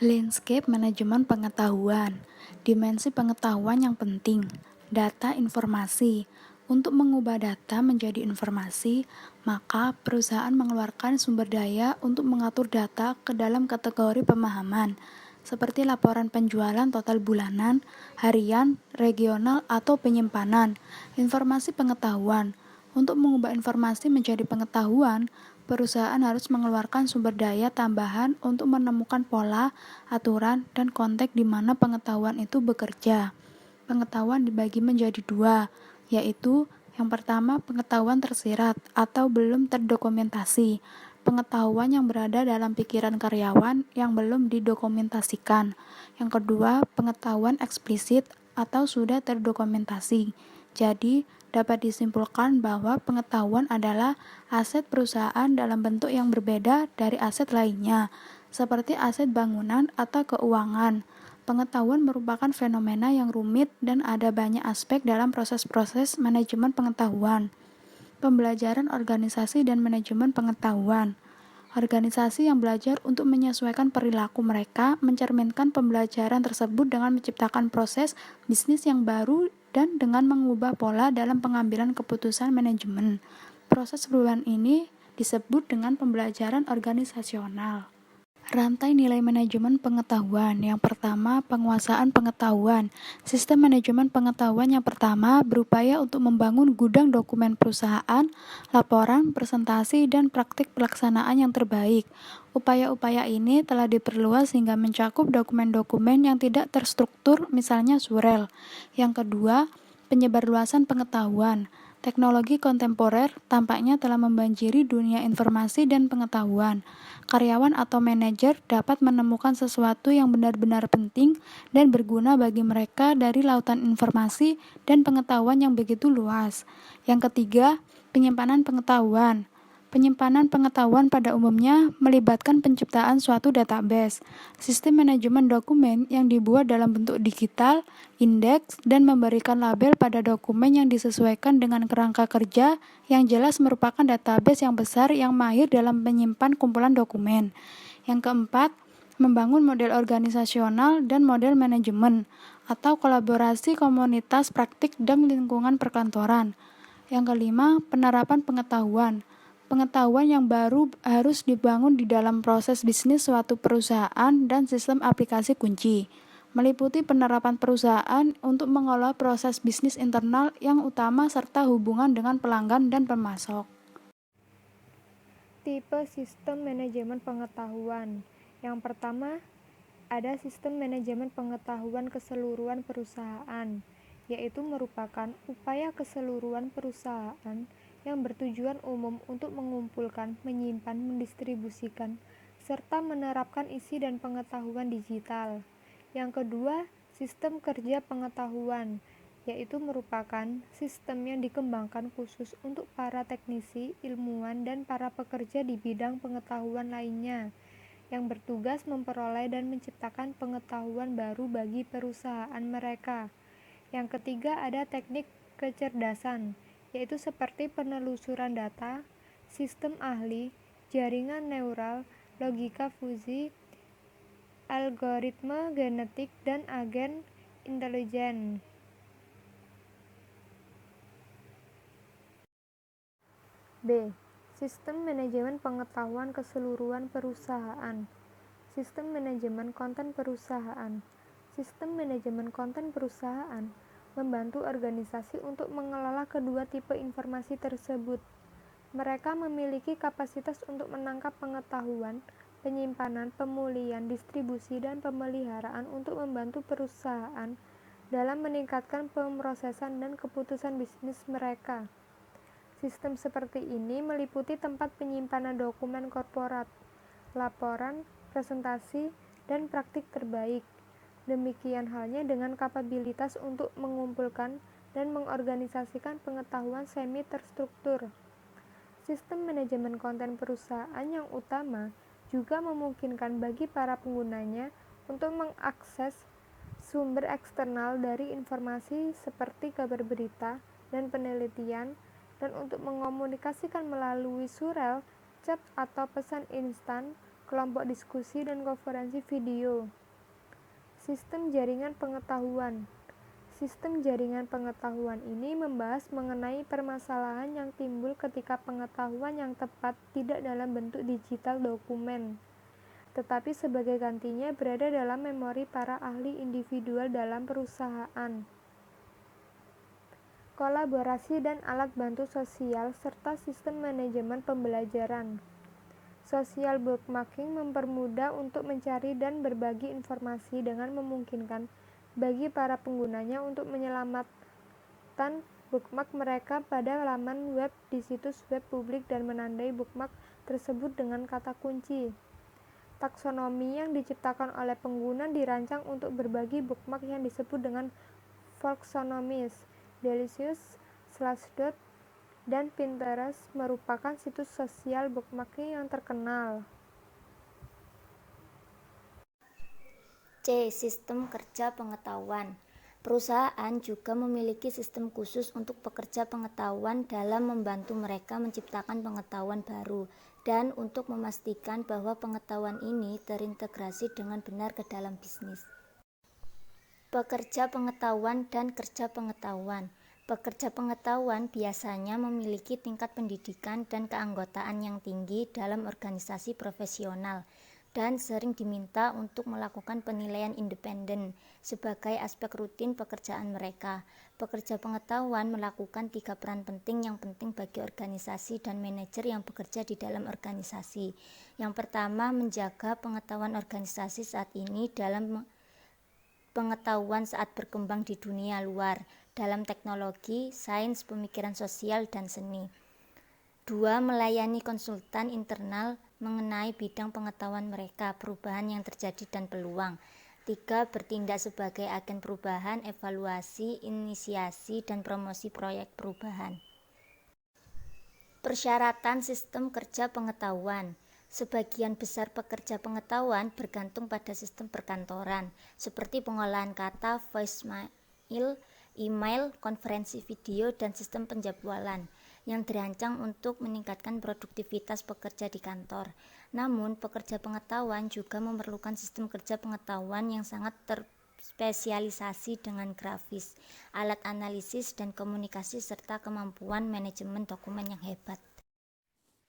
Landscape manajemen pengetahuan, dimensi pengetahuan yang penting, data informasi. Untuk mengubah data menjadi informasi, maka perusahaan mengeluarkan sumber daya untuk mengatur data ke dalam kategori pemahaman, seperti laporan penjualan total bulanan, harian, regional, atau penyimpanan. Informasi pengetahuan. Untuk mengubah informasi menjadi pengetahuan, perusahaan harus mengeluarkan sumber daya tambahan untuk menemukan pola, aturan, dan konteks di mana pengetahuan itu bekerja. Pengetahuan dibagi menjadi dua, yaitu yang pertama pengetahuan tersirat atau belum terdokumentasi, pengetahuan yang berada dalam pikiran karyawan yang belum didokumentasikan. Yang kedua, pengetahuan eksplisit atau sudah terdokumentasi. Jadi, dapat disimpulkan bahwa pengetahuan adalah aset perusahaan dalam bentuk yang berbeda dari aset lainnya, seperti aset bangunan atau keuangan. Pengetahuan merupakan fenomena yang rumit dan ada banyak aspek dalam proses-proses manajemen pengetahuan. Pembelajaran organisasi dan manajemen pengetahuan. Organisasi yang belajar untuk menyesuaikan perilaku mereka mencerminkan pembelajaran tersebut dengan menciptakan proses bisnis yang baru dan dengan mengubah pola dalam pengambilan keputusan manajemen. Proses perubahan ini disebut dengan pembelajaran organisasional. Rantai nilai manajemen pengetahuan. Yang pertama, penguasaan pengetahuan. Sistem manajemen pengetahuan yang pertama berupaya untuk membangun gudang dokumen perusahaan, laporan, presentasi, dan praktik pelaksanaan yang terbaik. Upaya-upaya ini telah diperluas hingga mencakup dokumen-dokumen yang tidak terstruktur, misalnya surel. Yang kedua, penyebarluasan pengetahuan. Teknologi kontemporer tampaknya telah membanjiri dunia informasi dan pengetahuan. Karyawan atau manajer dapat menemukan sesuatu yang benar-benar penting dan berguna bagi mereka dari lautan informasi dan pengetahuan yang begitu luas. Yang ketiga, penyimpanan pengetahuan. Penyimpanan pengetahuan pada umumnya melibatkan penciptaan suatu database, sistem manajemen dokumen yang dibuat dalam bentuk digital, indeks, dan memberikan label pada dokumen yang disesuaikan dengan kerangka kerja yang jelas merupakan database yang besar yang mahir dalam menyimpan kumpulan dokumen. Yang keempat, membangun model organisasional dan model manajemen atau kolaborasi komunitas praktik dan lingkungan perkantoran. Yang kelima, penerapan pengetahuan. Pengetahuan yang baru harus dibangun di dalam proses bisnis suatu perusahaan dan sistem aplikasi kunci, meliputi penerapan perusahaan untuk mengolah proses bisnis internal yang utama serta hubungan dengan pelanggan dan pemasok. Tipe sistem manajemen pengetahuan. Yang pertama, ada sistem manajemen pengetahuan keseluruhan perusahaan, yaitu merupakan upaya keseluruhan perusahaan yang bertujuan umum untuk mengumpulkan, menyimpan, mendistribusikan, serta menerapkan isi dan pengetahuan digital. Yang kedua, sistem kerja pengetahuan, yaitu merupakan sistem yang dikembangkan khusus untuk para teknisi, ilmuwan, dan para pekerja di bidang pengetahuan lainnya, yang bertugas memperoleh dan menciptakan pengetahuan baru bagi perusahaan mereka. Yang ketiga ada teknik kecerdasan, yaitu seperti penelusuran data, sistem ahli, jaringan neural, logika fusi, algoritma genetik, dan agen intelijen. B. Sistem manajemen pengetahuan keseluruhan perusahaan. Sistem manajemen konten perusahaan. Sistem manajemen konten perusahaan membantu organisasi untuk mengelola kedua tipe informasi tersebut. Mereka memiliki kapasitas untuk menangkap pengetahuan, penyimpanan, pemulihan, distribusi, dan pemeliharaan untuk membantu perusahaan dalam meningkatkan pemrosesan dan keputusan bisnis mereka. Sistem seperti ini meliputi tempat penyimpanan dokumen korporat, laporan, presentasi, dan praktik terbaik. Demikian halnya dengan kapabilitas untuk mengumpulkan dan mengorganisasikan pengetahuan semi terstruktur. Sistem manajemen konten perusahaan yang utama juga memungkinkan bagi para penggunanya untuk mengakses sumber eksternal dari informasi seperti kabar berita dan penelitian, dan untuk mengomunikasikan melalui surel, chat, atau pesan instan, kelompok diskusi dan konferensi video. Sistem jaringan pengetahuan. Sistem jaringan pengetahuan ini membahas mengenai permasalahan yang timbul ketika pengetahuan yang tepat tidak dalam bentuk digital dokumen, tetapi sebagai gantinya berada dalam memori para ahli individual dalam perusahaan. Kolaborasi dan alat bantu sosial serta sistem manajemen pembelajaran. Social bookmarking mempermudah untuk mencari dan berbagi informasi dengan memungkinkan bagi para penggunanya untuk menyelamatkan bookmark mereka pada laman web di situs web publik dan menandai bookmark tersebut dengan kata kunci. Taksonomi yang diciptakan oleh pengguna dirancang untuk berbagi bookmark yang disebut dengan folksonomies. Delicious, Slashdot, dan Pinterest merupakan situs sosial bookmarking yang terkenal. C. Sistem kerja pengetahuan. Perusahaan juga memiliki sistem khusus untuk pekerja pengetahuan dalam membantu mereka menciptakan pengetahuan baru dan untuk memastikan bahwa pengetahuan ini terintegrasi dengan benar ke dalam bisnis. Pekerja pengetahuan dan kerja pengetahuan. Pekerja pengetahuan biasanya memiliki tingkat pendidikan dan keanggotaan yang tinggi dalam organisasi profesional dan sering diminta untuk melakukan penilaian independen sebagai aspek rutin pekerjaan mereka. Pekerja pengetahuan melakukan 3 peran penting yang penting bagi organisasi dan manajer yang bekerja di dalam organisasi. Yang pertama, menjaga pengetahuan organisasi saat ini dalam pengetahuan saat berkembang di dunia luar dalam teknologi, sains, pemikiran sosial, dan seni. 2. Melayani konsultan internal mengenai bidang pengetahuan mereka, perubahan yang terjadi dan peluang. 3. Bertindak sebagai agen perubahan, evaluasi, inisiasi, dan promosi proyek perubahan. Persyaratan sistem kerja pengetahuan. Sebagian besar pekerja pengetahuan bergantung pada sistem perkantoran, seperti pengolahan kata, voicemail, email, konferensi video, dan sistem penjadwalan, yang dirancang untuk meningkatkan produktivitas pekerja di kantor. Namun, pekerja pengetahuan juga memerlukan sistem kerja pengetahuan yang sangat terspesialisasi dengan grafis, alat analisis dan komunikasi, serta kemampuan manajemen dokumen yang hebat.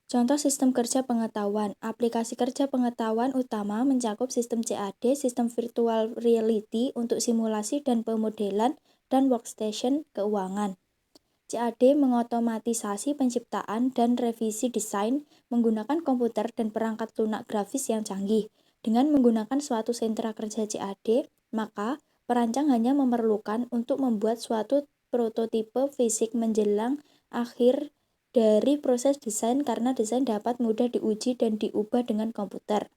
Contoh sistem kerja pengetahuan. Aplikasi kerja pengetahuan utama mencakup sistem CAD, sistem virtual reality untuk simulasi dan pemodelan, dan workstation keuangan. CAD mengotomatisasi penciptaan dan revisi desain menggunakan komputer dan perangkat lunak grafis yang canggih. Dengan menggunakan suatu sentra kerja CAD, maka perancang hanya memerlukan untuk membuat suatu prototipe fisik menjelang akhir dari proses desain karena desain dapat mudah diuji dan diubah dengan komputer.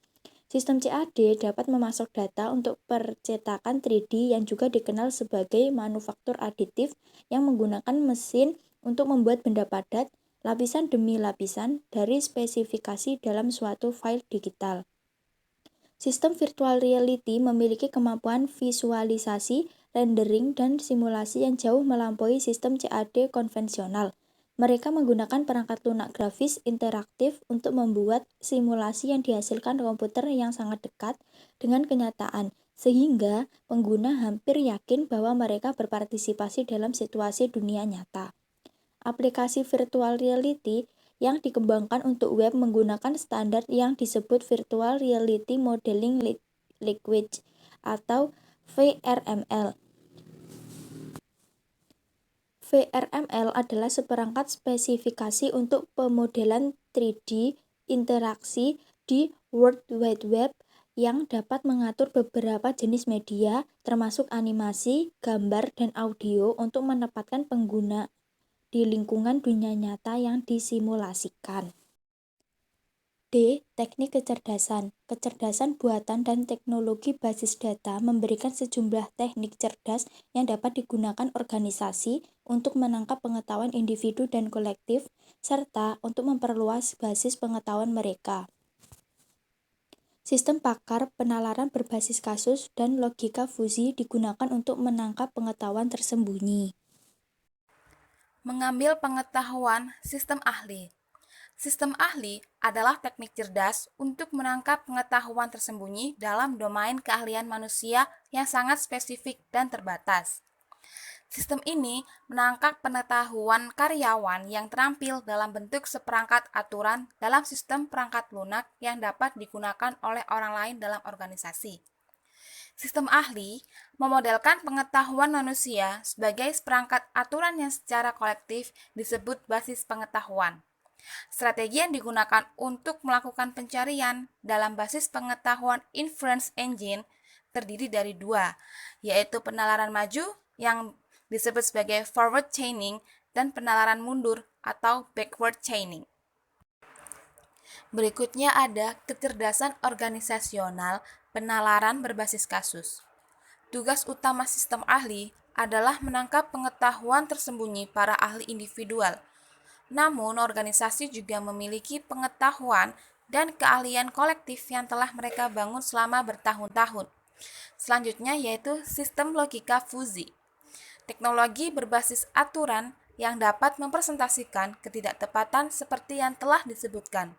Sistem CAD dapat memasok data untuk percetakan 3D yang juga dikenal sebagai manufaktur aditif yang menggunakan mesin untuk membuat benda padat, lapisan demi lapisan, dari spesifikasi dalam suatu file digital. Sistem virtual reality memiliki kemampuan visualisasi, rendering, dan simulasi yang jauh melampaui sistem CAD konvensional. Mereka menggunakan perangkat lunak grafis interaktif untuk membuat simulasi yang dihasilkan komputer yang sangat dekat dengan kenyataan, sehingga pengguna hampir yakin bahwa mereka berpartisipasi dalam situasi dunia nyata. Aplikasi virtual reality yang dikembangkan untuk web menggunakan standar yang disebut Virtual Reality Modeling Language atau VRML. VRML adalah seperangkat spesifikasi untuk pemodelan 3D interaksi di World Wide Web yang dapat mengatur beberapa jenis media, termasuk animasi, gambar, dan audio untuk menempatkan pengguna di lingkungan dunia nyata yang disimulasikan. D. Teknik kecerdasan. Kecerdasan buatan dan teknologi basis data memberikan sejumlah teknik cerdas yang dapat digunakan organisasi untuk menangkap pengetahuan individu dan kolektif, serta untuk memperluas basis pengetahuan mereka. Sistem pakar, penalaran berbasis kasus, dan logika fusi digunakan untuk menangkap pengetahuan tersembunyi. Mengambil pengetahuan sistem ahli. Sistem ahli adalah teknik cerdas untuk menangkap pengetahuan tersembunyi dalam domain keahlian manusia yang sangat spesifik dan terbatas. Sistem ini menangkap pengetahuan karyawan yang terampil dalam bentuk seperangkat aturan dalam sistem perangkat lunak yang dapat digunakan oleh orang lain dalam organisasi. Sistem ahli memodelkan pengetahuan manusia sebagai seperangkat aturan yang secara kolektif disebut basis pengetahuan. Strategi yang digunakan untuk melakukan pencarian dalam basis pengetahuan inference engine terdiri dari dua, yaitu penalaran maju yang disebut sebagai forward chaining dan penalaran mundur atau backward chaining. Berikutnya ada kecerdasan organisasional penalaran berbasis kasus. Tugas utama sistem ahli adalah menangkap pengetahuan tersembunyi para ahli individual. Namun, organisasi juga memiliki pengetahuan dan keahlian kolektif yang telah mereka bangun selama bertahun-tahun. Selanjutnya yaitu sistem logika fuzi. Teknologi berbasis aturan yang dapat mempresentasikan ketidaktepatan seperti yang telah disebutkan,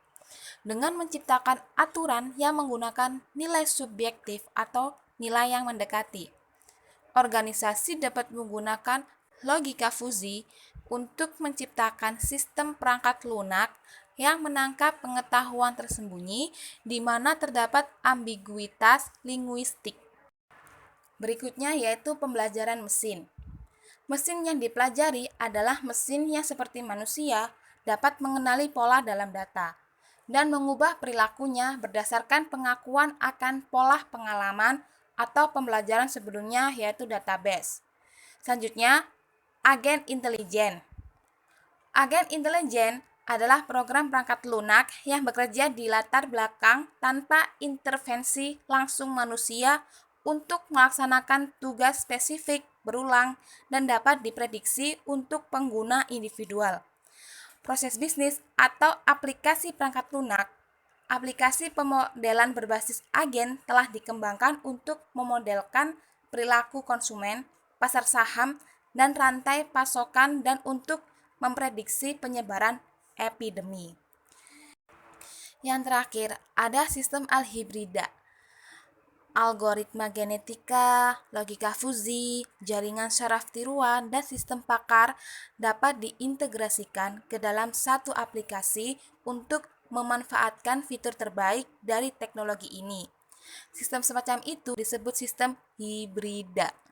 dengan menciptakan aturan yang menggunakan nilai subjektif atau nilai yang mendekati. Organisasi dapat menggunakan logika fuzi untuk menciptakan sistem perangkat lunak yang menangkap pengetahuan tersembunyi di mana terdapat ambiguitas linguistik. Berikutnya yaitu pembelajaran mesin. Mesin yang dipelajari adalah mesin yang seperti manusia dapat mengenali pola dalam data dan mengubah perilakunya berdasarkan pengakuan akan pola pengalaman atau pembelajaran sebelumnya yaitu database. Selanjutnya, agen intelijen. Agen intelijen adalah program perangkat lunak yang bekerja di latar belakang tanpa intervensi langsung manusia untuk melaksanakan tugas spesifik berulang dan dapat diprediksi untuk pengguna individual. Proses bisnis atau aplikasi perangkat lunak. Aplikasi pemodelan berbasis agen telah dikembangkan untuk memodelkan perilaku konsumen, pasar saham, dan rantai pasokan dan untuk memprediksi penyebaran epidemi. Yang terakhir, ada sistem alhibrida. Algoritma genetika, logika fuzi, jaringan saraf tiruan, dan sistem pakar dapat diintegrasikan ke dalam satu aplikasi untuk memanfaatkan fitur terbaik dari teknologi ini. Sistem semacam itu disebut sistem hibrida.